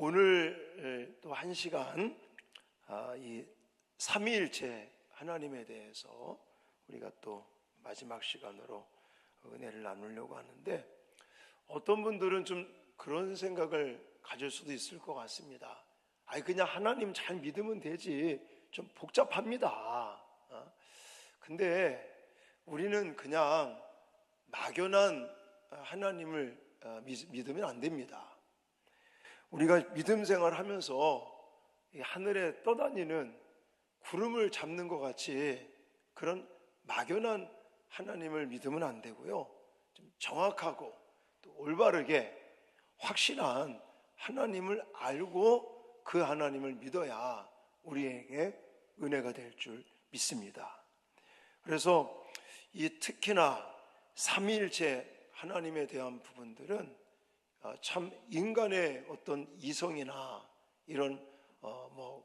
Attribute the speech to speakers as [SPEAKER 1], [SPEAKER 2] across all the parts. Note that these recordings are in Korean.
[SPEAKER 1] 오늘 또 한 시간 이 삼위일체 하나님에 대해서 우리가 또 마지막 시간으로 은혜를 나누려고 하는데, 어떤 분들은 좀 그런 생각을 가질 수도 있을 것 같습니다. 그냥 하나님 잘 믿으면 되지, 좀 복잡합니다. 근데 우리는 그냥 막연한 하나님을 믿으면 안 됩니다. 우리가 믿음 생활하면서 하늘에 떠다니는 구름을 잡는 것 같이 그런 막연한 하나님을 믿으면 안 되고요, 좀 정확하고 또 올바르게 확실한 하나님을 알고 그 하나님을 믿어야 우리에게 은혜가 될 줄 믿습니다. 그래서 특히나 삼위일체 하나님에 대한 부분들은 참 인간의 어떤 이성이나 이런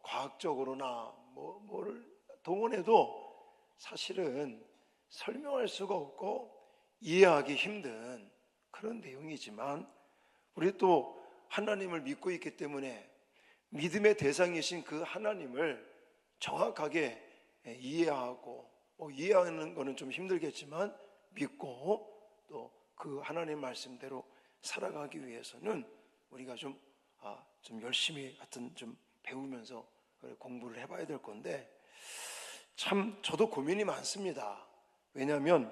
[SPEAKER 1] 과학적으로나 뭐를 동원해도 사실은 설명할 수가 없고 이해하기 힘든 그런 내용이지만, 우리 또 하나님을 믿고 있기 때문에 믿음의 대상이신 그 하나님을 정확하게 이해하고, 이해하는 거는 좀 힘들겠지만 믿고 또 그 하나님 말씀대로 살아가기 위해서는 우리가 좀 열심히 하여튼 좀 배우면서 공부를 해봐야 될 건데, 참 저도 고민이 많습니다. 왜냐하면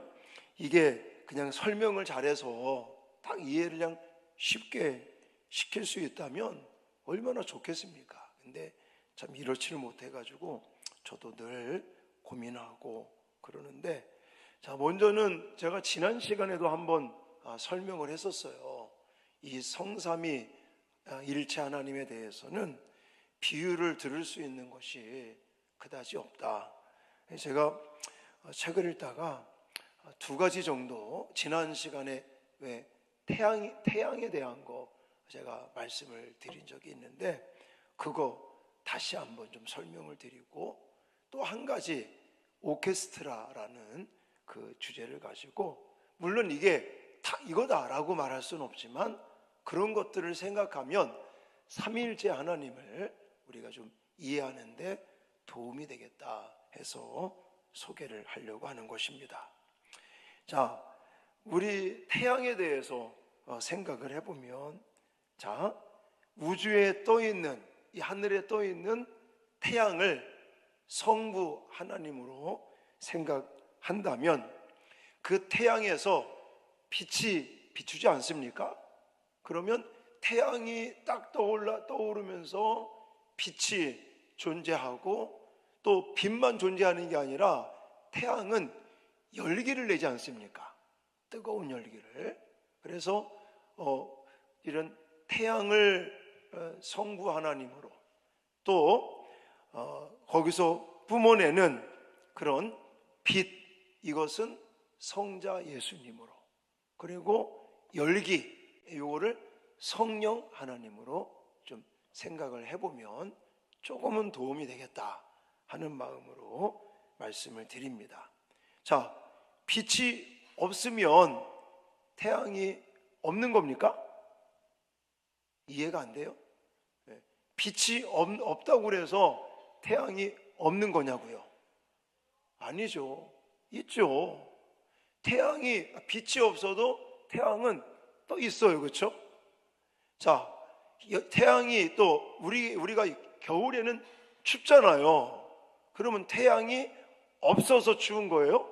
[SPEAKER 1] 이게 그냥 설명을 잘해서 딱 이해를 그냥 쉽게 시킬 수 있다면 얼마나 좋겠습니까? 근데 참 이렇지를 못해가지고 저도 늘 고민하고 그러는데, 자, 먼저는 제가 지난 시간에도 한번 설명을 했었어요. 이 성삼위 일체 하나님에 대해서는 비유를 들을 수 있는 것이 그다지 없다. 제가 책을 읽다가 두 가지 정도, 지난 시간에 왜 태양에 대한 거 제가 말씀을 드린 적이 있는데, 그거 다시 한번 좀 설명을 드리고, 또 한 가지 오케스트라라는 그 주제를 가지고, 물론 이게 다 이거다라고 말할 수는 없지만 그런 것들을 생각하면 삼위일체 하나님을 우리가 좀 이해하는데 도움이 되겠다 해서 소개를 하려고 하는 것입니다. 자, 우리 태양에 대해서 생각을 해보면, 자, 우주에 떠있는, 이 하늘에 떠있는 태양을 성부 하나님으로 생각한다면 그 태양에서 빛이 비추지 않습니까? 그러면 태양이 딱 떠오르면서 빛이 존재하고, 또 빛만 존재하는 게 아니라 태양은 열기를 내지 않습니까? 뜨거운 열기를. 그래서 이런 태양을 성부 하나님으로, 또 거기서 뿜어내는 그런 빛, 이것은 성자 예수님으로, 그리고 열기, 이거를 성령 하나님으로 좀 생각을 해보면 조금은 도움이 되겠다 하는 마음으로 말씀을 드립니다. 자, 빛이 없으면 태양이 없는 겁니까? 이해가 안 돼요? 빛이 없다고 그래서 태양이 없는 거냐고요? 아니죠. 있죠. 빛이 없어도 태양은 또 있어요. 그렇죠? 자, 태양이 또 우리가 겨울에는 춥잖아요. 그러면 태양이 없어서 추운 거예요?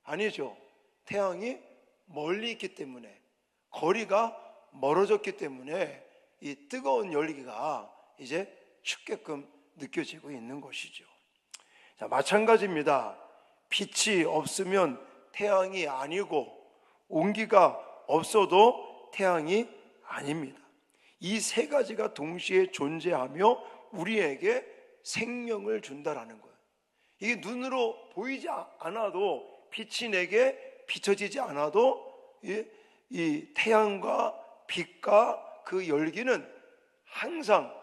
[SPEAKER 1] 아니죠. 태양이 멀리 있기 때문에, 거리가 멀어졌기 때문에 이 뜨거운 열기가 이제 춥게끔 느껴지고 있는 것이죠. 자, 마찬가지입니다. 빛이 없으면 태양이 아니고, 온기가 없어도 태양이 아닙니다. 이 세 가지가 동시에 존재하며 우리에게 생명을 준다라는 거예요. 이게 눈으로 보이지 않아도, 빛이 내게 비춰지지 않아도 이 태양과 빛과 그 열기는 항상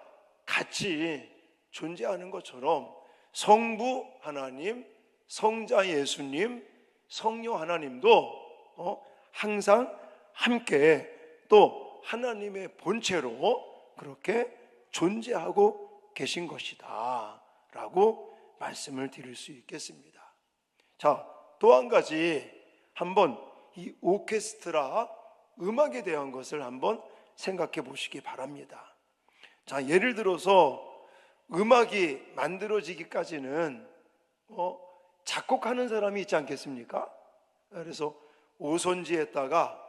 [SPEAKER 1] 같이 존재하는 것처럼 성부 하나님, 성자 예수님, 성령 하나님도 항상 함께 또 하나님의 본체로 그렇게 존재하고 계신 것이다 라고 말씀을 드릴 수 있겠습니다. 자, 또 한 가지 한번 이 오케스트라 음악에 대한 것을 한번 생각해 보시기 바랍니다. 자, 예를 들어서 음악이 만들어지기까지는 작곡하는 사람이 있지 않겠습니까? 그래서 오선지에다가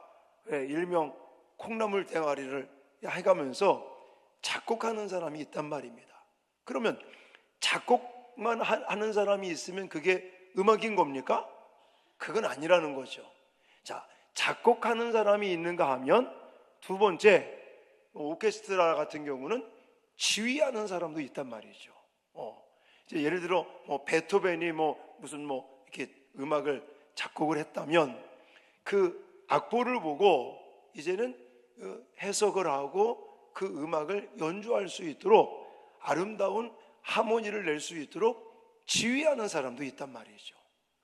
[SPEAKER 1] 일명 콩나물 땡아리를 해가면서 작곡하는 사람이 있단 말입니다. 그러면 작곡만 하는 사람이 있으면 그게 음악인 겁니까? 그건 아니라는 거죠. 자, 작곡하는 사람이 있는가 하면 두 번째, 오케스트라 같은 경우는 지휘하는 사람도 있단 말이죠. 이제 예를 들어 베토벤이 무슨 이렇게 음악을 작곡을 했다면 그 악보를 보고 이제는 해석을 하고 그 음악을 연주할 수 있도록 아름다운 하모니를 낼 수 있도록 지휘하는 사람도 있단 말이죠.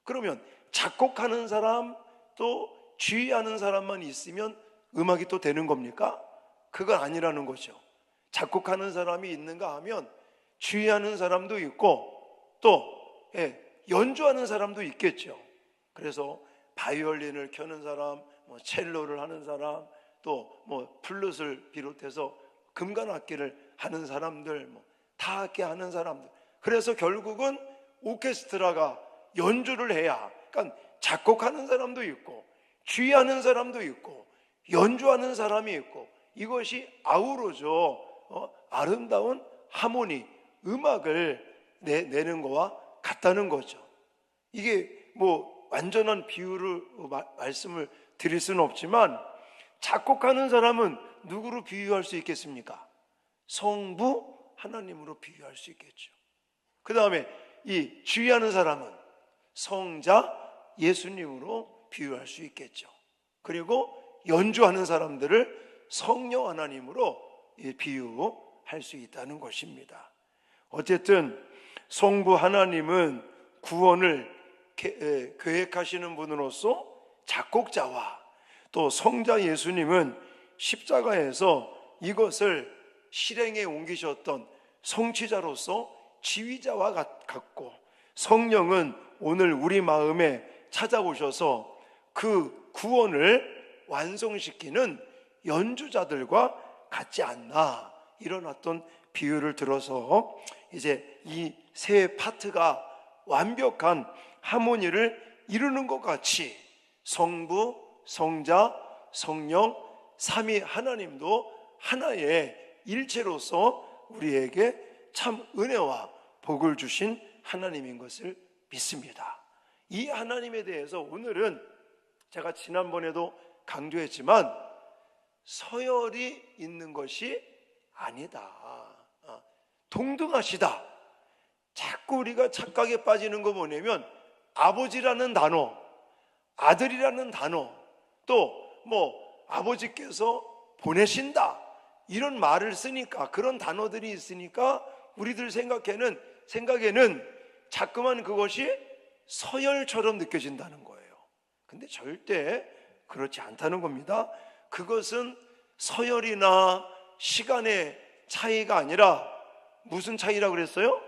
[SPEAKER 1] 그러면 작곡하는 사람 또 지휘하는 사람만 있으면 음악이 또 되는 겁니까? 그건 아니라는 거죠. 작곡하는 사람이 있는가 하면 지휘하는 사람도 있고 또 연주하는 사람도 있겠죠. 그래서 바이올린을 켜는 사람, 첼로를 하는 사람, 또 플룻을 비롯해서 금관악기를 하는 사람들, 타악기 하는 사람들. 그래서 결국은 오케스트라가 연주를 해야, 그러니까 작곡하는 사람도 있고 지휘하는 사람도 있고 연주하는 사람이 있고 이것이 아우러져 아름다운 하모니, 음악을 내는 거와 같다는 거죠. 이게 완전한 비유를 말씀을 드릴 수는 없지만 작곡하는 사람은 누구로 비유할 수 있겠습니까? 성부 하나님으로 비유할 수 있겠죠. 그 다음에 이 지휘하는 사람은 성자 예수님으로 비유할 수 있겠죠. 그리고 연주하는 사람들을 성령 하나님으로 비유할 수 있다는 것입니다. 어쨌든 성부 하나님은 구원을 계획하시는 분으로서 작곡자와 또 성자 예수님은 십자가에서 이것을 실행에 옮기셨던 성취자로서 지휘자와 같고 성령은 오늘 우리 마음에 찾아오셔서 그 구원을 완성시키는 연주자들과 같지 않나, 이런 어떤 비유를 들어서 이제 이 세 파트가 완벽한 하모니를 이루는 것 같이 성부, 성자, 성령, 삼위 하나님도 하나의 일체로서 우리에게 참 은혜와 복을 주신 하나님인 것을 믿습니다. 이 하나님에 대해서 오늘은 제가 지난번에도 강조했지만 서열이 있는 것이 아니다. 동등하시다. 자꾸 우리가 착각에 빠지는 거 뭐냐면 아버지라는 단어, 아들이라는 단어, 또 아버지께서 보내신다 이런 말을 쓰니까, 그런 단어들이 있으니까 우리들 생각에는 자꾸만 그것이 서열처럼 느껴진다는 거예요. 근데 절대 그렇지 않다는 겁니다. 그것은 서열이나 시간의 차이가 아니라 무슨 차이라고 그랬어요?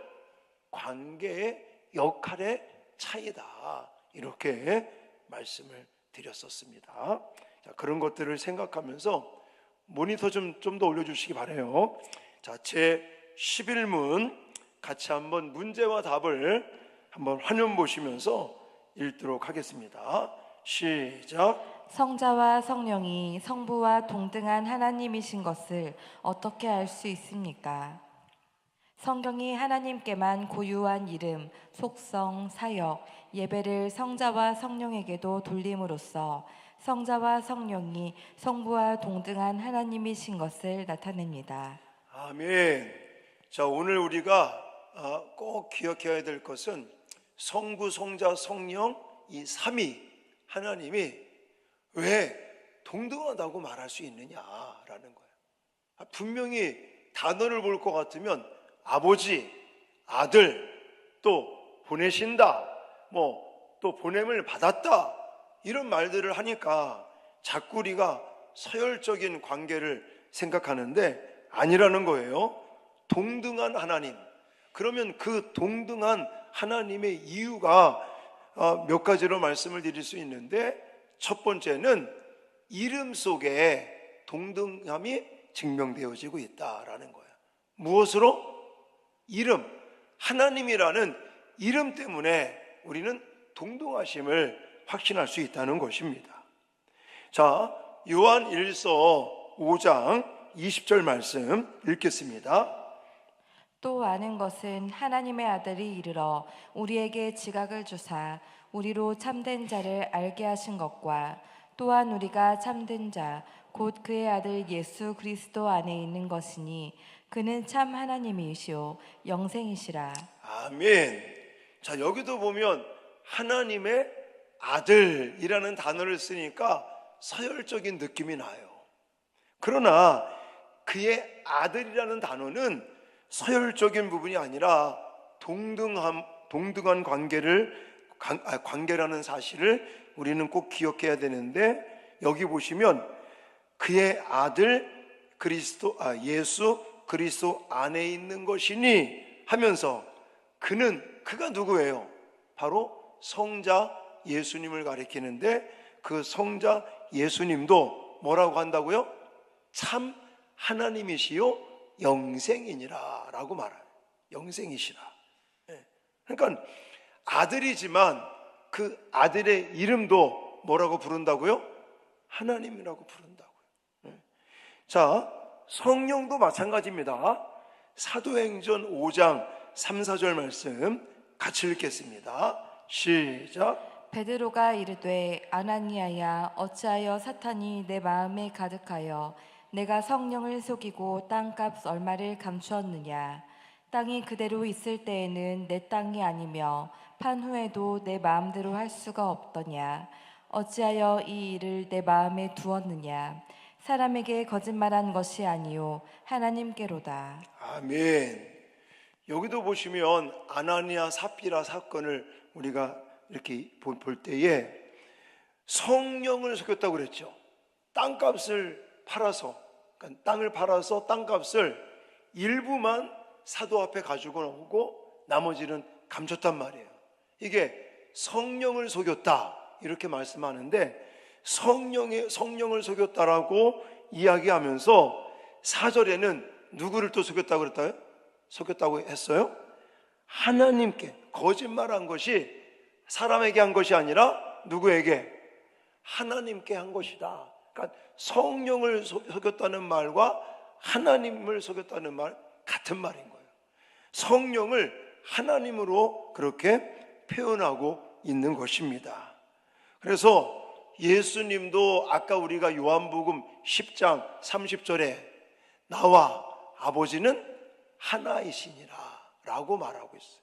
[SPEAKER 1] 관계의 역할의 차이다, 이렇게 말씀을 드렸었습니다. 자, 그런 것들을 생각하면서 모니터 좀 더 올려주시기 바라요. 자, 제 11문 같이 한번 문제와 답을 한번 화면 보시면서 읽도록 하겠습니다. 시작.
[SPEAKER 2] 성자와 성령이 성부와 동등한 하나님이신 것을 어떻게 알 수 있습니까? 성경이 하나님께만 고유한 이름, 속성, 사역, 예배를 성자와 성령에게도 돌림으로써 성자와 성령이 성부와 동등한 하나님이신 것을 나타냅니다.
[SPEAKER 1] 아멘. 자, 오늘 우리가 꼭 기억해야 될 것은 성부, 성자, 성령 이 삼위 하나님이 왜 동등하다고 말할 수 있느냐라는 거예요. 분명히 단어를 볼 것 같으면 아버지, 아들, 또 보내신다, 또 보냄을 받았다, 이런 말들을 하니까 자꾸 우리가 서열적인 관계를 생각하는데 아니라는 거예요. 동등한 하나님. 그러면 그 동등한 하나님의 이유가 몇 가지로 말씀을 드릴 수 있는데, 첫 번째는 이름 속에 동등함이 증명되어지고 있다라는 거예요. 무엇으로? 이름, 하나님이라는 이름 때문에 우리는 동등하심을 확신할 수 있다는 것입니다. 자, 요한 1서 5장 20절 말씀 읽겠습니다.
[SPEAKER 2] 또 아는 것은 하나님의 아들이 이르러 우리에게 지각을 주사 우리로 참된 자를 알게 하신 것과 또한 우리가 참된 자 곧 그의 아들 예수 그리스도 안에 있는 것이니 그는 참 하나님이시오 영생이시라.
[SPEAKER 1] 아멘. 자, 여기도 보면 하나님의 아들이라는 단어를 쓰니까 서열적인 느낌이 나요. 그러나 그의 아들이라는 단어는 서열적인 부분이 아니라 동등한 관계라는 사실을 우리는 꼭 기억해야 되는데, 여기 보시면 그의 아들 예수 그리스도 안에 있는 것이니 하면서 그가 누구예요? 바로 성자 예수님을 가리키는데, 그 성자 예수님도 뭐라고 한다고요? 참 하나님이시요 영생이니라 라고 말해요. 영생이시라. 그러니까 아들이지만 그 아들의 이름도 뭐라고 부른다고요? 하나님이라고 부른다고요. 자, 성령도 마찬가지입니다. 사도행전 5장 3, 4절 말씀 같이 읽겠습니다. 시작.
[SPEAKER 2] 베드로가 이르되 아나니아야 어찌하여 사탄이 내 마음에 가득하여 내가 성령을 속이고 땅값 얼마를 감추었느냐. 땅이 그대로 있을 때에는 내 땅이 아니며 판 후에도 내 마음대로 할 수가 없더냐. 어찌하여 이 일을 내 마음에 두었느냐. 사람에게 거짓말한 것이 아니요 하나님께로다.
[SPEAKER 1] 아멘. 여기도 보시면 아나니아 삽비라 사건을 우리가 이렇게 볼 때에 성령을 속였다고 그랬죠. 땅값을 팔아서, 그러니까 땅을 팔아서 땅값을 일부만 사도 앞에 가지고 오고 나머지는 감췄단 말이에요. 이게 성령을 속였다 이렇게 말씀하는데, 성령을 속였다라고 이야기하면서 4절에는 누구를 또 속였다고 그랬다요? 속였다고 했어요? 하나님께. 거짓말한 것이 사람에게 한 것이 아니라 누구에게? 하나님께 한 것이다. 그러니까 성령을 속였다는 말과 하나님을 속였다는 말 같은 말인 거예요. 성령을 하나님으로 그렇게 표현하고 있는 것입니다. 그래서 예수님도 아까 우리가 요한복음 10장 30절에 나와 아버지는 하나이시니라 라고 말하고 있어요.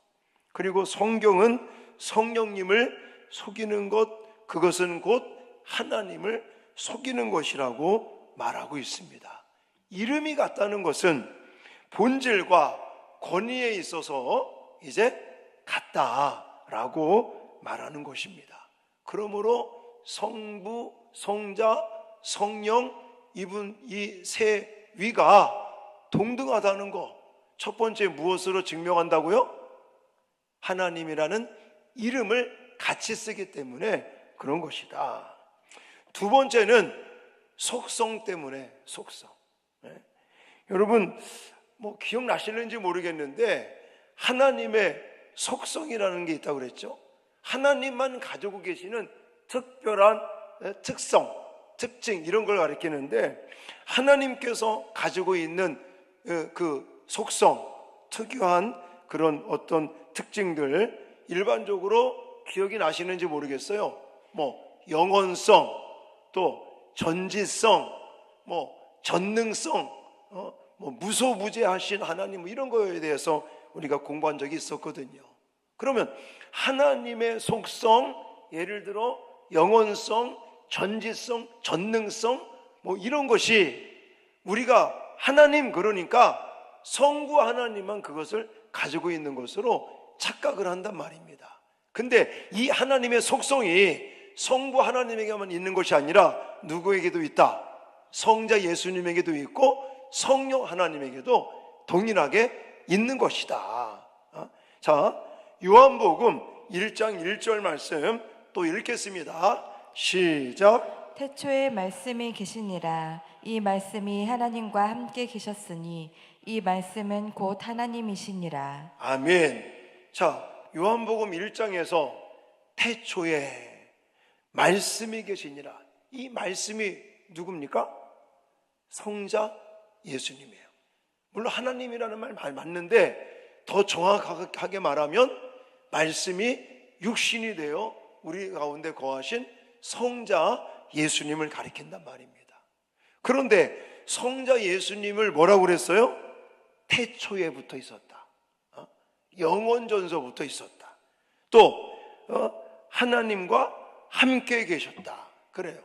[SPEAKER 1] 그리고 성경은 성령님을 속이는 것, 그것은 곧 하나님을 속이는 것이라고 말하고 있습니다. 이름이 같다는 것은 본질과 권위에 있어서 이제 같다라고 말하는 것입니다. 그러므로 성부, 성자, 성령, 이 세 위가 동등하다는 것, 첫 번째 무엇으로 증명한다고요? 하나님이라는 이름을 같이 쓰기 때문에 그런 것이다. 두 번째는 속성 때문에, 속성. 여러분 뭐 기억나시는지 모르겠는데 하나님의 속성이라는 게 있다고 그랬죠. 하나님만 가지고 계시는 특별한 특성, 특징 이런 걸 가리키는데, 하나님께서 가지고 있는 그 속성, 특유한 그런 어떤 특징들, 일반적으로 기억이 나시는지 모르겠어요. 뭐 영원성, 또 전지성, 뭐 전능성, 뭐 무소부재하신 하나님, 뭐 이런 거에 대해서 우리가 공부한 적이 있었거든요. 그러면 하나님의 속성, 예를 들어 영원성, 전지성, 전능성, 뭐 이런 것이 우리가 하나님, 그러니까 성부 하나님만 그것을 가지고 있는 것으로 착각을 한단 말입니다. 근데 이 하나님의 속성이 성부 하나님에게만 있는 것이 아니라 누구에게도 있다. 성자 예수님에게도 있고 성령 하나님에게도 동일하게 있는 것이다. 자, 요한복음 1장 1절 말씀 또 읽겠습니다. 시작.
[SPEAKER 2] 태초에 말씀이 계시니라. 이 말씀이 하나님과 함께 계셨으니 이 말씀은 곧 하나님이시니라.
[SPEAKER 1] 아멘. 자, 요한복음 1장에서 태초에 말씀이 계시니라. 이 말씀이 누굽니까? 성자 예수님이에요. 물론 하나님이라는 말 맞는데 더 정확하게 말하면 말씀이 육신이 되어 우리 가운데 거하신 성자 예수님을 가리킨단 말입니다. 그런데 성자 예수님을 뭐라고 그랬어요? 태초에 붙어 있었다. 영원전서부터 있었다. 또 하나님과 함께 계셨다. 그래요.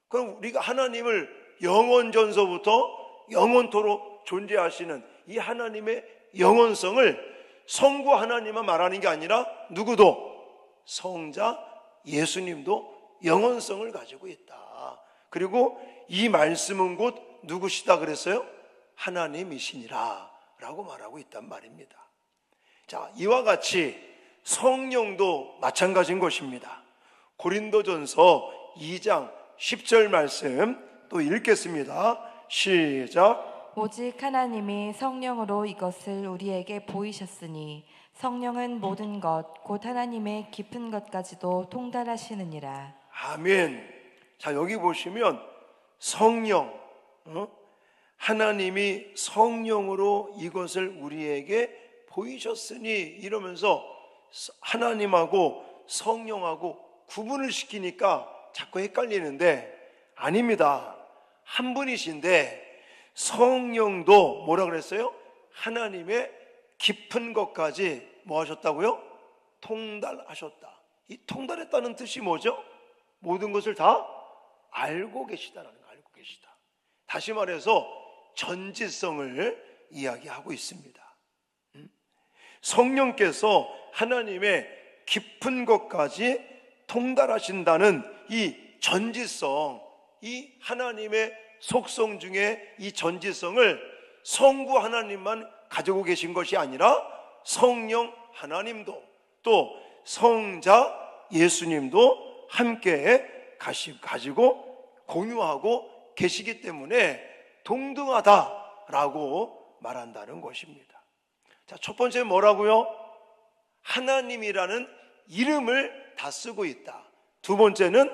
[SPEAKER 1] 그럼 우리가 하나님을 영원전서부터 영원토록 존재하시는 이 하나님의 영원성을 성부 하나님만 말하는 게 아니라 누구도 성자 예수님도 영원성을 가지고 있다. 그리고 이 말씀은 곧 누구시다 그랬어요? 하나님이시니라 라고 말하고 있단 말입니다. 자, 이와 같이 성령도 마찬가지인 것입니다. 고린도전서 2장 10절 말씀 또 읽겠습니다. 시작.
[SPEAKER 2] 오직 하나님이 성령으로 이것을 우리에게 보이셨으니 성령은 모든 것 곧 하나님의 깊은 것까지도 통달하시느니라.
[SPEAKER 1] 아멘. 자, 여기 보시면 성령, 하나님이 성령으로 이것을 우리에게 보이셨으니 이러면서 하나님하고 성령하고 구분을 시키니까 자꾸 헷갈리는데 아닙니다. 한 분이신데 성령도 뭐라 그랬어요? 하나님의 깊은 것까지 뭐 하셨다고요? 통달하셨다. 이 통달했다는 뜻이 뭐죠? 모든 것을 다 알고 계시다라는 거, 알고 계시다. 다시 말해서 전지성을 이야기하고 있습니다. 성령께서 하나님의 깊은 것까지 통달하신다는 이 전지성, 이 하나님의 속성 중에 이 전지성을 성부 하나님만 가지고 계신 것이 아니라 성령 하나님도 또 성자 예수님도 함께 가지고 공유하고 계시기 때문에 동등하다라고 말한다는 것입니다. 자, 첫 번째 뭐라고요? 하나님이라는 이름을 다 쓰고 있다. 두 번째는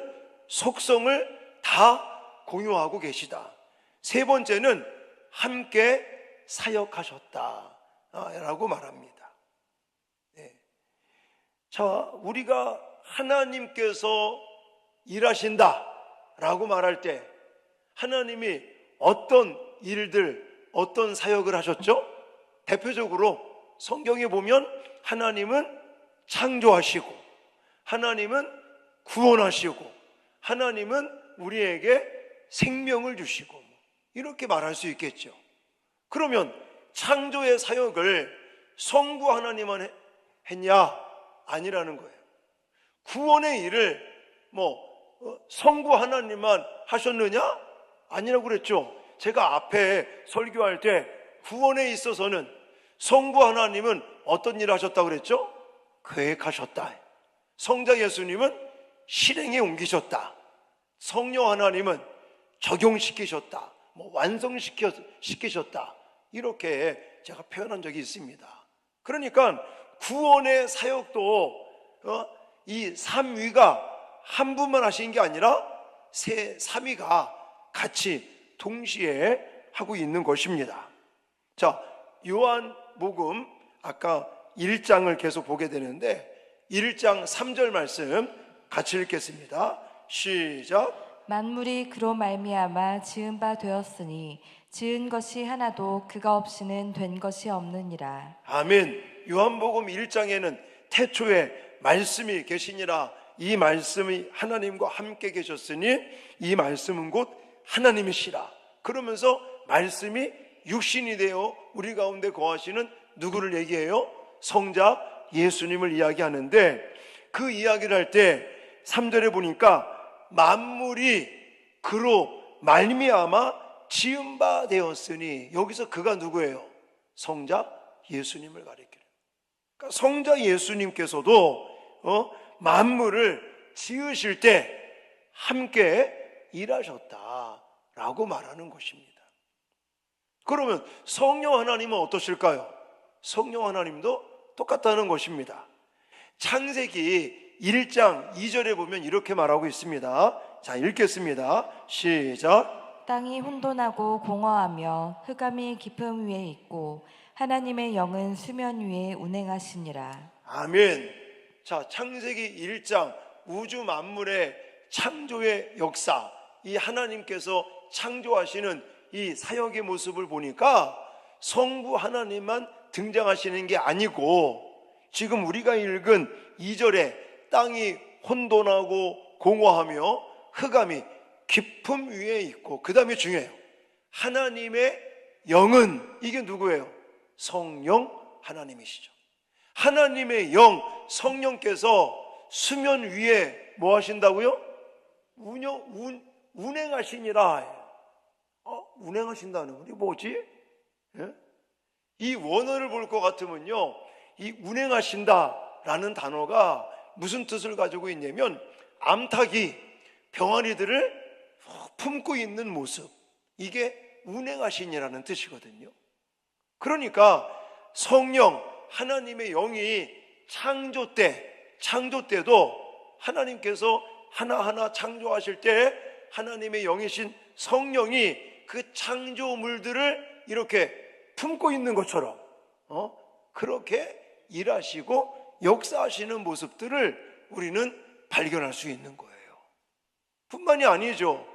[SPEAKER 1] 속성을 다 공유하고 계시다. 세 번째는 함께 사역하셨다 라고 말합니다. 네. 자, 우리가 하나님께서 일하신다 라고 말할 때 하나님이 어떤 일들, 어떤 사역을 하셨죠? 대표적으로 성경에 보면 하나님은 창조하시고 하나님은 구원하시고 하나님은 우리에게 생명을 주시고 이렇게 말할 수 있겠죠. 그러면 창조의 사역을 성부 하나님만 했냐? 아니라는 거예요. 구원의 일을 성부 하나님만 하셨느냐? 아니라고 그랬죠. 제가 앞에 설교할 때 구원에 있어서는 성부 하나님은 어떤 일을 하셨다고 그랬죠? 계획하셨다. 성자 예수님은 실행에 옮기셨다. 성령 하나님은 적용시키셨다. 완성시키셨다. 이렇게 제가 표현한 적이 있습니다. 그러니까 구원의 사역도 이 삼위가 한 분만 하신 게 아니라 삼위가 같이 동시에 하고 있는 것입니다. 자, 요한복음 아까 1장을 계속 보게 되는데 1장 3절 말씀 같이 읽겠습니다. 시작.
[SPEAKER 2] 만물이 그로 말미암아 지은 바 되었으니 지은 것이 하나도 그가 없이는 된 것이 없느니라.
[SPEAKER 1] 아멘. 요한복음 1장에는 태초에 말씀이 계시니라. 이 말씀이 하나님과 함께 계셨으니 이 말씀은 곧 하나님이시라. 그러면서 말씀이 육신이 되어 우리 가운데 거하시는 누구를 얘기해요? 성자 예수님을 이야기하는데 그 이야기를 할 때 3절에 보니까 만물이 그로 말미암아 지은 바 되었으니, 여기서 그가 누구예요? 성자 예수님을 가리키는. 그러니까 성자 예수님께서도 만물을 지으실 때 함께 일하셨다라고 말하는 것입니다. 그러면 성령 하나님은 어떠실까요? 성령 하나님도 똑같다는 것입니다. 창세기 1장 2절에 보면 이렇게 말하고 있습니다. 자, 읽겠습니다. 시작.
[SPEAKER 2] 땅이 혼돈하고 공허하며 흑암이 깊음 위에 있고 하나님의 영은 수면 위에 운행하시니라.
[SPEAKER 1] 아멘. 자, 창세기 1장 우주 만물의 창조의 역사, 이 하나님께서 창조하시는 이 사역의 모습을 보니까 성부 하나님만 등장하시는 게 아니고, 지금 우리가 읽은 2절에 땅이 혼돈하고 공허하며 흑암이 깊음 위에 있고, 그 다음에 중요해요. 하나님의 영은, 이게 누구예요? 성령 하나님이시죠. 하나님의 영, 성령께서 수면 위에 뭐 하신다고요? 운행하시니라. 운행하신다는 건 뭐지? 예? 이 원어를 볼 것 같으면요, 이 운행하신다라는 단어가 무슨 뜻을 가지고 있냐면, 암탉이 병아리들을 품고 있는 모습, 이게 운행하시니라는 뜻이거든요. 그러니까 성령, 하나님의 영이 창조 때도 하나님께서 하나하나 창조하실 때 하나님의 영이신 성령이 그 창조물들을 이렇게 품고 있는 것처럼 그렇게 일하시고 역사하시는 모습들을 우리는 발견할 수 있는 거예요. 뿐만이 아니죠.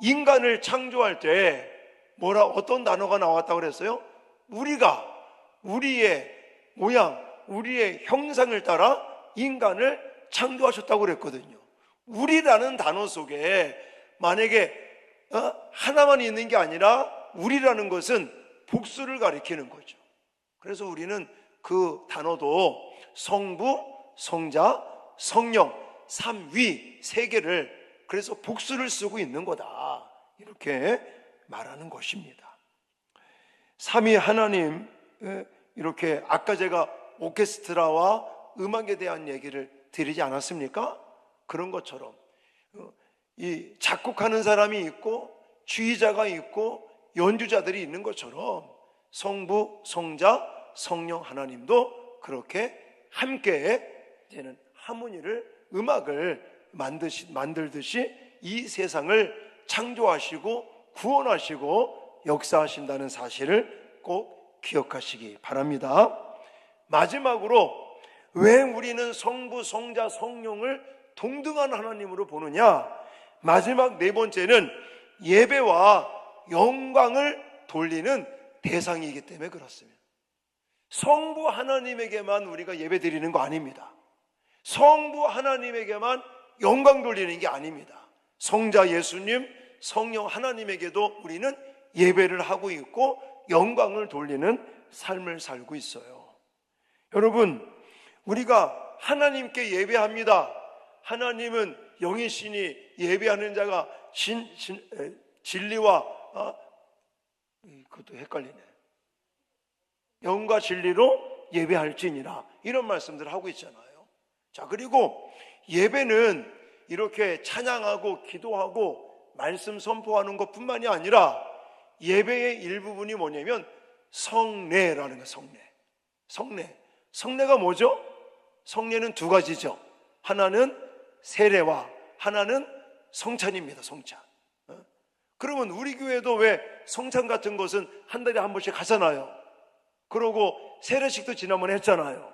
[SPEAKER 1] 인간을 창조할 때 어떤 단어가 나왔다고 그랬어요? 우리가 우리의 모양, 우리의 형상을 따라 인간을 창조하셨다고 그랬거든요. 우리라는 단어 속에 만약에 하나만 있는 게 아니라 우리라는 것은 복수를 가리키는 거죠. 그래서 우리는 그 단어도 성부, 성자, 성령, 삼위 세 개를 그래서 복수를 쓰고 있는 거다, 이렇게 말하는 것입니다. 삼위 하나님, 이렇게 아까 제가 오케스트라와 음악에 대한 얘기를 드리지 않았습니까? 그런 것처럼 이 작곡하는 사람이 있고 지휘자가 있고 연주자들이 있는 것처럼 성부, 성자, 성령 하나님도 그렇게 함께 되는 하모니를, 음악을 만들듯이 이 세상을 창조하시고 구원하시고 역사하신다는 사실을 꼭 기억하시기 바랍니다. 마지막으로 왜 우리는 성부, 성자, 성령을 동등한 하나님으로 보느냐? 마지막 네 번째는 예배와 영광을 돌리는 대상이기 때문에 그렇습니다. 성부 하나님에게만 우리가 예배 드리는 거 아닙니다. 성부 하나님에게만 영광 돌리는 게 아닙니다. 성자 예수님, 성령 하나님에게도 우리는 예배를 하고 있고 영광을 돌리는 삶을 살고 있어요. 여러분, 우리가 하나님께 예배합니다. 하나님은 영이시니 예배하는 자가 진리와 그것도 헷갈리네. 영과 진리로 예배할지니라, 이런 말씀들을 하고 있잖아요. 자, 그리고 예배는 이렇게 찬양하고 기도하고 말씀 선포하는 것뿐만이 아니라 예배의 일부분이 뭐냐면 성례라는 거예요. 성례가 뭐죠? 성례는 두 가지죠. 하나는 세례와 하나는 성찬입니다. 성찬. 그러면 우리 교회도 왜 성찬 같은 것은 한 달에 한 번씩 하잖아요. 그러고 세례식도 지난번에 했잖아요.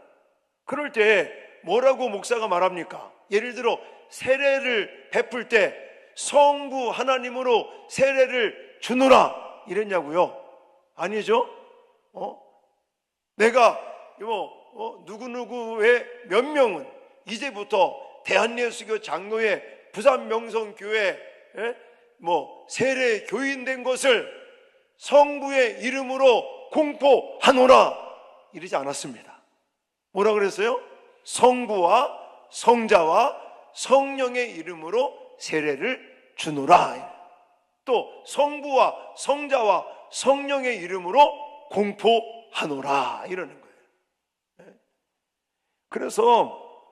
[SPEAKER 1] 그럴 때 뭐라고 목사가 말합니까? 예를 들어 세례를 베풀 때 성부 하나님으로 세례를 주노라 이랬냐고요? 아니죠? 내가 누구누구의 몇 명은 이제부터 대한예수교 장로회 부산명성교회 세례 교인된 것을 성부의 이름으로 공포하노라 이러지 않았습니다. 뭐라 그랬어요? 성부와 성자와 성령의 이름으로 세례를 주노라. 또 성부와 성자와 성령의 이름으로 공포하노라 이러는 거예요. 그래서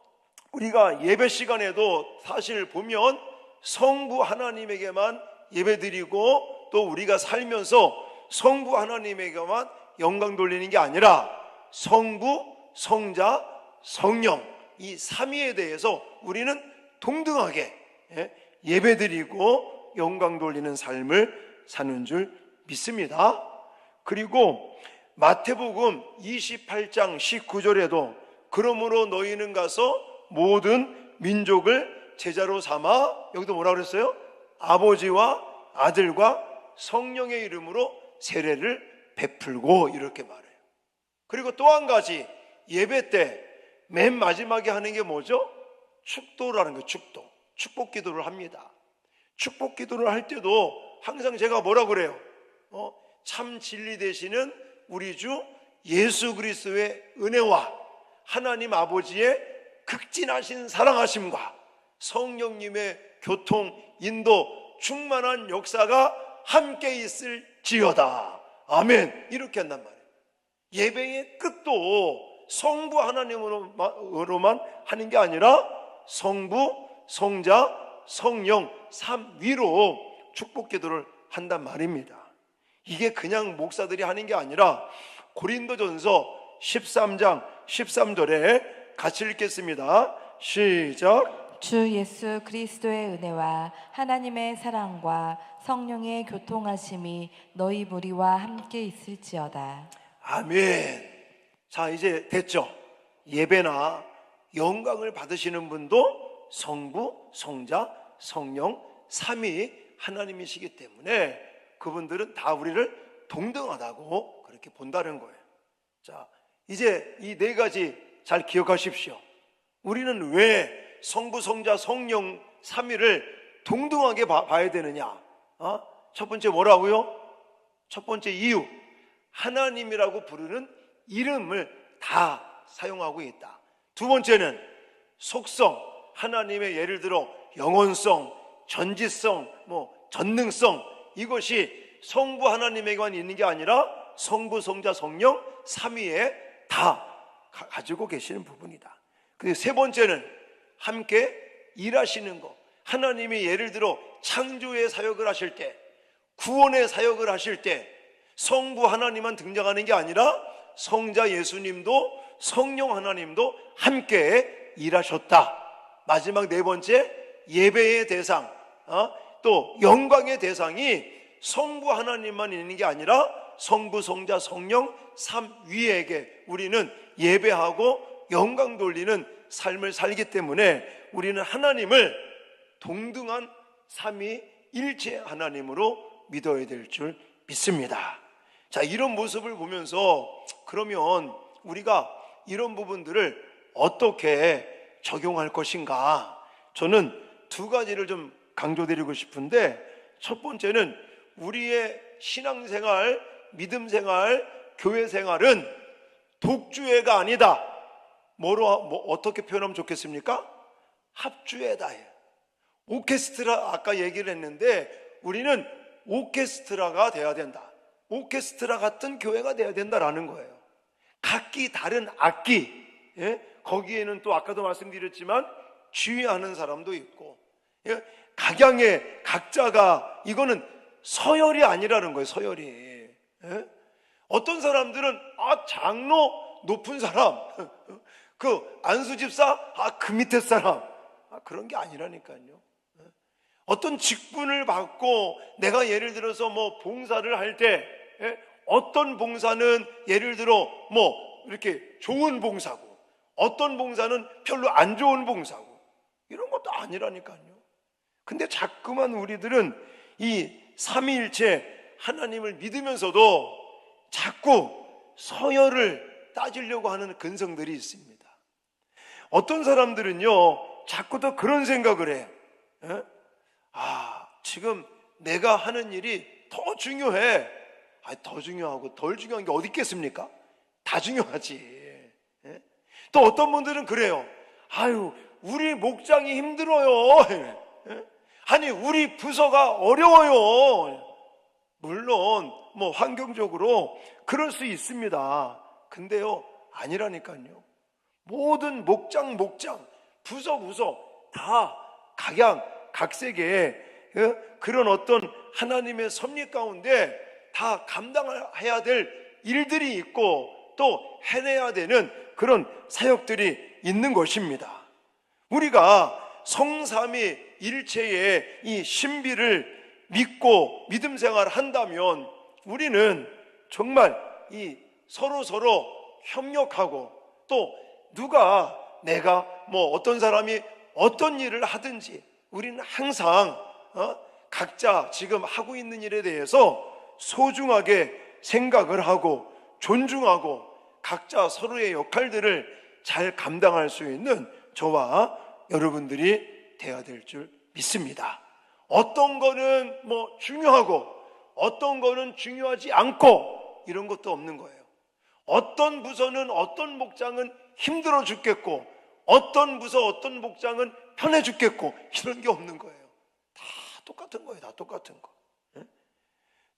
[SPEAKER 1] 우리가 예배 시간에도 사실 보면 성부 하나님에게만 예배드리고 또 우리가 살면서 성부 하나님에게만 영광 돌리는 게 아니라 성부, 성자, 성령 이 삼위에 대해서 우리는 동등하게 예배드리고 영광 돌리는 삶을 사는 줄 믿습니다. 그리고 마태복음 28장 19절에도 그러므로 너희는 가서 모든 민족을 제자로 삼아, 여기도 뭐라 그랬어요? 아버지와 아들과 성령의 이름으로 세례를 베풀고 이렇게 말해요. 그리고 또 한 가지 예배 때 맨 마지막에 하는 게 뭐죠? 축도라는 거예요. 축도. 축복 기도를 합니다. 축복 기도를 할 때도 항상 제가 뭐라 그래요? 참 진리 되시는 우리 주 예수 그리스도의 은혜와 하나님 아버지의 극진하신 사랑하심과 성령님의 교통, 인도, 충만한 역사가 함께 있을지어다. 아멘. 이렇게 한단 말이에요. 예배의 끝도 성부 하나님으로만 하는 게 아니라 성부, 성자, 성령 삼위로 축복 기도를 한단 말입니다. 이게 그냥 목사들이 하는 게 아니라 고린도전서 13장 13절에 같이 읽겠습니다. 시작.
[SPEAKER 2] 주 예수 그리스도의 은혜와 하나님의 사랑과 성령의 교통하심이 너희 무리와 함께 있을지어다.
[SPEAKER 1] 아멘. 자, 이제 됐죠. 예배나 영광을 받으시는 분도 성부, 성자, 성령 삼위 하나님이시기 때문에 그분들은 다 우리를 동등하다고 그렇게 본다는 거예요. 자, 이제 이 네 가지 잘 기억하십시오. 우리는 왜 성부, 성자, 성령 삼위를 동등하게 봐야 되느냐? 첫 번째 뭐라고요? 첫 번째 이유, 하나님이라고 부르는 이름을 다 사용하고 있다. 두 번째는 속성, 하나님의 예를 들어 영원성, 전지성, 전능성, 이것이 성부 하나님에게만 있는 게 아니라 성부, 성자, 성령 삼위에 다 가지고 계시는 부분이다. 그리고 세 번째는 함께 일하시는 것. 하나님이 예를 들어 창조의 사역을 하실 때, 구원의 사역을 하실 때 성부 하나님만 등장하는 게 아니라 성자 예수님도 성령 하나님도 함께 일하셨다. 마지막 네 번째, 예배의 대상, 또 영광의 대상이 성부 하나님만 있는 게 아니라 성부, 성자, 성령 삼위에게 우리는 예배하고 영광 돌리는 삶을 살기 때문에 우리는 하나님을 동등한 삼위 일체 하나님으로 믿어야 될 줄 믿습니다. 자, 이런 모습을 보면서 그러면 우리가 이런 부분들을 어떻게 적용할 것인가? 저는 두 가지를 좀 강조드리고 싶은데, 첫 번째는 우리의 신앙생활, 믿음생활, 교회생활은 독주회가 아니다. 어떻게 표현하면 좋겠습니까? 합주회다. 오케스트라 아까 얘기를 했는데 우리는 오케스트라가 돼야 된다. 오케스트라 같은 교회가 돼야 된다라는 거예요. 각기 다른 악기, 거기에는 또 아까도 말씀드렸지만 지휘하는 사람도 있고, 각양의 각자가, 이거는 서열이 아니라는 거예요. 서열이. 어떤 사람들은 장로 높은 사람, 그 안수집사 그 밑에 사람, 그런 게 아니라니까요. 어떤 직분을 받고 내가 예를 들어서 봉사를 할 때 어떤 봉사는 예를 들어 이렇게 좋은 봉사고 어떤 봉사는 별로 안 좋은 봉사고 이런 것도 아니라니까요. 근데 자꾸만 우리들은 이 삼위일체 하나님을 믿으면서도 자꾸 서열을 따지려고 하는 근성들이 있습니다. 어떤 사람들은요 자꾸 더 그런 생각을 해요. 지금 내가 하는 일이 더 중요해. 더 중요하고 덜 중요한 게 어디 있겠습니까? 다 중요하지. 또 어떤 분들은 그래요. 우리 목장이 힘들어요. 아니 우리 부서가 어려워요. 물론 뭐 환경적으로 그럴 수 있습니다. 근데요 아니라니까요. 모든 목장 부서 다 각양각색의 그런 어떤 하나님의 섭리 가운데 다 감당해야 될 일들이 있고 또 해내야 되는 그런 사역들이 있는 것입니다. 우리가 성삼위일체의 이 신비를 믿고 믿음 생활을 한다면 우리는 정말 이 서로 협력하고 또 내가 뭐 어떤 사람이 어떤 일을 하든지 우리는 항상 각자 지금 하고 있는 일에 대해서 소중하게 생각을 하고 존중하고 각자 서로의 역할들을 잘 감당할 수 있는 저와 여러분들이 되어야 될 줄 믿습니다. 어떤 거는 뭐 중요하고 어떤 거는 중요하지 않고 이런 것도 없는 거예요. 어떤 부서는 어떤 목장은 힘들어 죽겠고 어떤 부서 어떤 목장은 편해 죽겠고 이런 게 없는 거예요. 다 똑같은 거예요. 다 똑같은 거.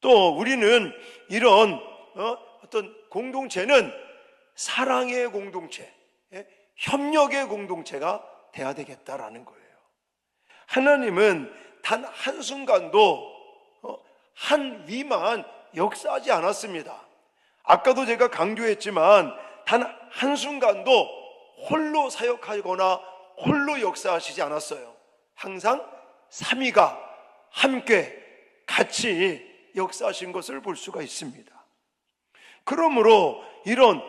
[SPEAKER 1] 또 우리는 이런 어떤 공동체는 사랑의 공동체, 협력의 공동체가 돼야 되겠다라는 거예요. 하나님은 단 한순간도 한 위만 역사하지 않았습니다. 아까도 제가 강조했지만 단 한순간도 홀로 사역하거나 홀로 역사하시지 않았어요. 항상 삼위가 함께 같이 역사하신 것을 볼 수가 있습니다. 그러므로 이런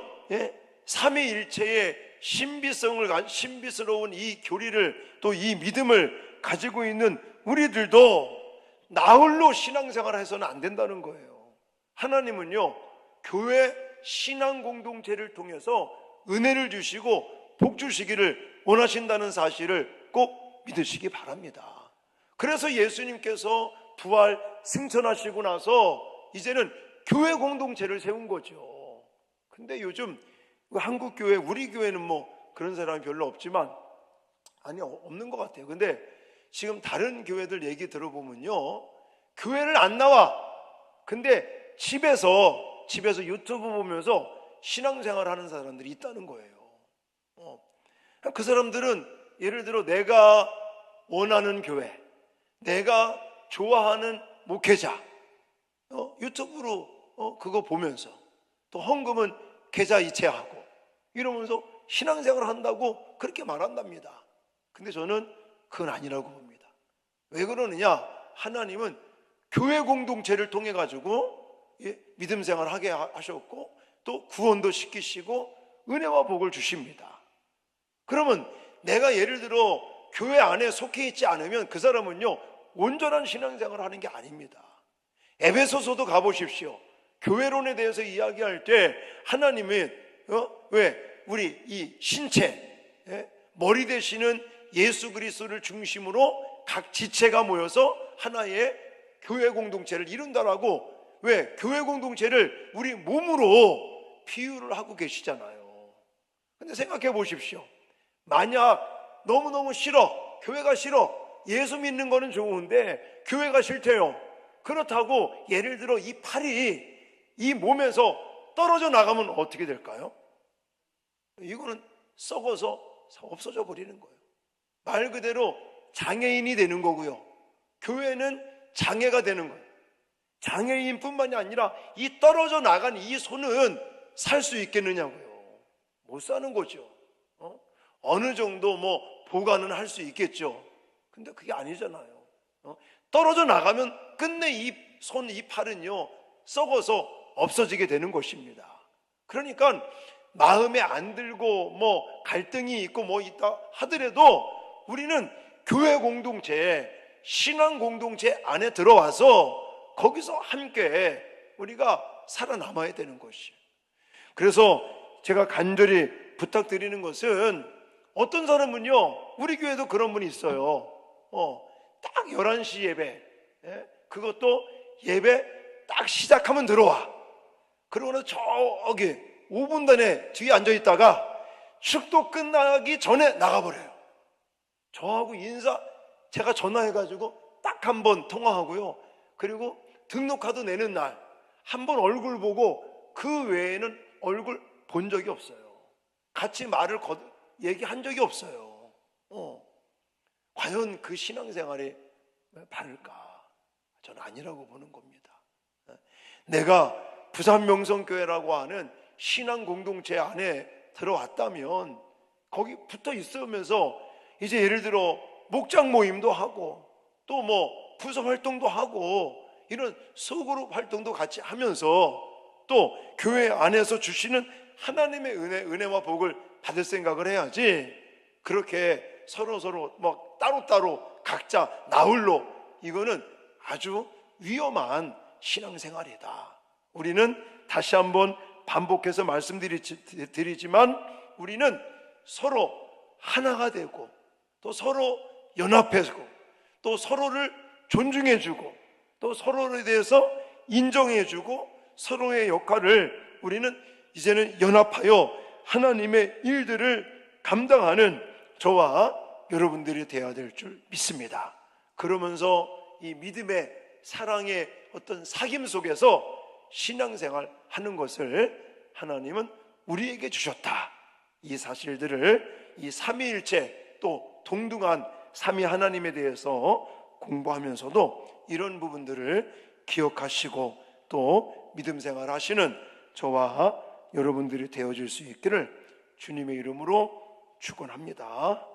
[SPEAKER 1] 삼위일체의 신비스러운 이 교리를 또 이 믿음을 가지고 있는 우리들도 나홀로 신앙생활을 해서는 안 된다는 거예요. 하나님은요 교회 신앙 공동체를 통해서 은혜를 주시고 복 주시기를 원하신다는 사실을 꼭 믿으시기 바랍니다. 그래서 예수님께서 부활 승천하시고 나서 이제는 교회 공동체를 세운 거죠. 근데 요즘 한국 교회, 우리 교회는 뭐 그런 사람이 별로 없지만 없는 것 같아요. 근데 지금 다른 교회들 얘기 들어보면요 교회를 안 나와. 근데 집에서 유튜브 보면서 신앙생활 하는 사람들이 있다는 거예요. 그 사람들은 예를 들어 내가 원하는 교회, 내가 좋아하는 목회자 유튜브로 그거 보면서 또 헌금은 계좌 이체하고 이러면서 신앙생활을 한다고 그렇게 말한답니다. 근데 저는 그건 아니라고 봅니다. 왜 그러느냐? 하나님은 교회 공동체를 통해 가지고 믿음 생활을 하게 하셨고 또 구원도 시키시고 은혜와 복을 주십니다. 그러면 내가 예를 들어 교회 안에 속해 있지 않으면 그 사람은요 온전한 신앙생활을 하는 게 아닙니다. 에베소서도 가보십시오. 교회론에 대해서 이야기할 때 하나님이 왜 우리 이 신체 머리 되시는 예수 그리스도를 중심으로 각 지체가 모여서 하나의 교회 공동체를 이룬다라고 왜 교회 공동체를 우리 몸으로 비유를 하고 계시잖아요. 근데 생각해 보십시오. 만약 너무너무 싫어, 교회가 싫어, 예수 믿는 거는 좋은데 교회가 싫대요. 그렇다고 예를 들어 이 팔이 이 몸에서 떨어져 나가면 어떻게 될까요? 이거는 썩어서 없어져 버리는 거예요. 말 그대로 장애인이 되는 거고요. 교회는 장애가 되는 거예요. 장애인뿐만이 아니라 이 떨어져 나간 이 손은 살 수 있겠느냐고요. 못 사는 거죠. 어느 정도 뭐 보관은 할 수 있겠죠. 근데 그게 아니잖아요. 떨어져 나가면 끝내 이 손, 이 팔은요 썩어서 없어지게 되는 것입니다. 그러니까 마음에 안 들고 뭐 갈등이 있고 뭐 있다 하더라도 우리는 교회 공동체, 신앙 공동체 안에 들어와서 거기서 함께 우리가 살아남아야 되는 것이에요. 그래서 제가 간절히 부탁드리는 것은 어떤 사람은요 우리 교회도 그런 분이 있어요. 딱 11시 예배, 그것도 예배 딱 시작하면 들어와. 그러고는 저기 5분 전에 뒤에 앉아있다가 축도 끝나기 전에 나가버려요. 저하고 제가 전화해가지고 딱 한 번 통화하고요. 그리고 등록카드 내는 날 한 번 얼굴 보고 그 외에는 얼굴 본 적이 없어요. 같이 얘기한 적이 없어요. 과연 그 신앙생활이 바를까? 저는 아니라고 보는 겁니다. 내가 부산명성교회라고 하는 신앙 공동체 안에 들어왔다면 거기 붙어 있으면서 이제 예를 들어 목장 모임도 하고 또 뭐 부서 활동도 하고 이런 소그룹 활동도 같이 하면서 또 교회 안에서 주시는 하나님의 은혜와 복을 받을 생각을 해야지, 그렇게 서로 뭐 따로따로 각자 나홀로, 이거는 아주 위험한 신앙생활이다. 우리는 다시 한번 반복해서 말씀드리지만 우리는 서로 하나가 되고 또 서로 연합해지고 또 서로를 존중해주고 또 서로에 대해서 인정해주고 서로의 역할을 우리는 이제는 연합하여 하나님의 일들을 감당하는 저와 여러분들이 되어야 될 줄 믿습니다. 그러면서 이 믿음의 사랑의 어떤 사귐 속에서 신앙생활 하는 것을 하나님은 우리에게 주셨다. 이 사실들을 이 삼위일체 또 동등한 삼위 하나님에 대해서 공부하면서도 이런 부분들을 기억하시고 또 믿음 생활 하시는 저와 여러분들이 되어질 수 있기를 주님의 이름으로 축원합니다.